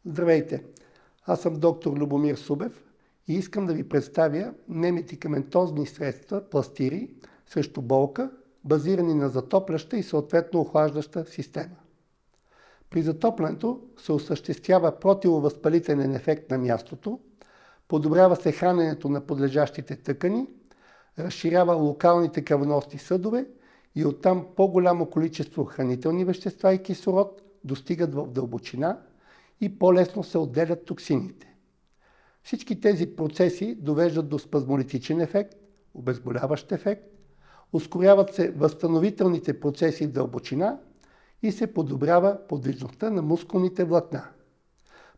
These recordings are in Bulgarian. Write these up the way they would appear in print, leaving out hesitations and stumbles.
Здравейте! Аз съм доктор Любомир Субев и искам да ви представя немедикаментозни средства, пластири срещу болка, базирани на затопляща и съответно охлаждаща система. При затоплянето се осъществява противовъзпалителен ефект на мястото, подобрява се храненето на подлежащите тъкани, разширява локалните кръвоносни съдове и оттам по-голямо количество хранителни вещества и кислород достигат в дълбочина и по-лесно се отделят токсините. Всички тези процеси довеждат до спазмолитичен ефект, обезболяващ ефект, ускоряват се възстановителните процеси в дълбочина и се подобрява подвижността на мускулните влакна.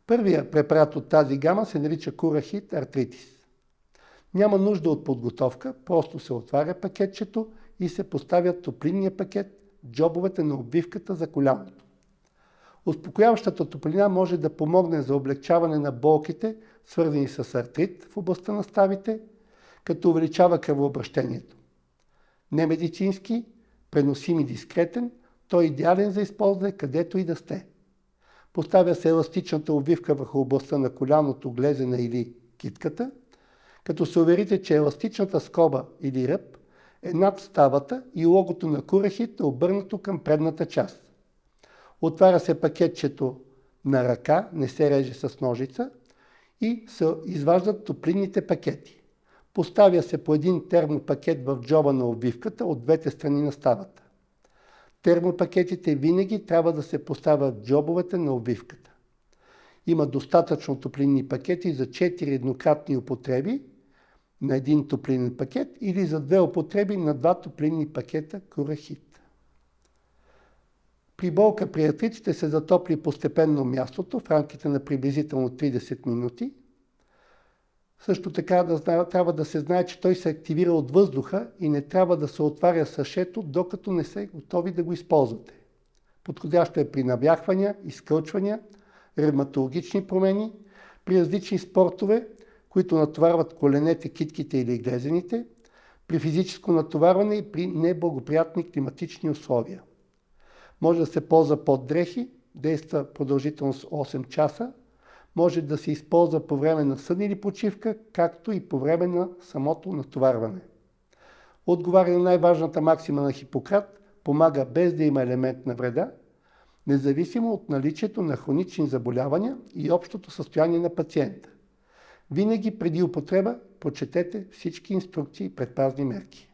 Първият препарат от тази гама се нарича Curahit Arthritis. Няма нужда от подготовка, просто се отваря пакетчето и се поставя топлинния пакет в джобовете на обвивката за коляното. Успокояващата топлина може да помогне за облегчаване на болките, свързани с артрит в областта на ставите, като увеличава кръвообращението. Немедицински, преносим и дискретен, той е идеален за използване където и да сте. Поставя се еластичната обвивка върху областта на коляното, глезена или китката, като се уверите, че еластичната скоба или ръб е над ставата и логото на Curahit е обърнато към предната част. Отваря се пакетчето на ръка, не се реже с ножица и се изваждат топлинните пакети. Поставя се по един термопакет в джоба на обвивката от двете страни на ставата. Термопакетите винаги трябва да се поставят в джобовете на обвивката. Има достатъчно топлинни пакети за 4 еднократни употреби на един топлинен пакет или за 2 употреби на 2 топлинни пакета Curahit. При болка при артрит ще се затопли постепенно мястото в рамките на приблизително 30 минути. Също така трябва да се знае, че той се активира от въздуха и не трябва да се отваря сашето, докато не сте готови да го използвате. Подходящо е при набляхвания, изкълчвания, ревматологични промени, при различни спортове, които натоварват коленете, китките или глезените, при физическо натоварване и при неблагоприятни климатични условия. Може да се ползва под дрехи, действа продължителност 8 часа, може да се използва по време на сън или почивка, както и по време на самото натоварване. Отговаря на най-важната максима на Хипократ, помага без да има елемент на вреда, независимо от наличието на хронични заболявания и общото състояние на пациента. Винаги преди употреба прочетете всички инструкции и предпазни мерки.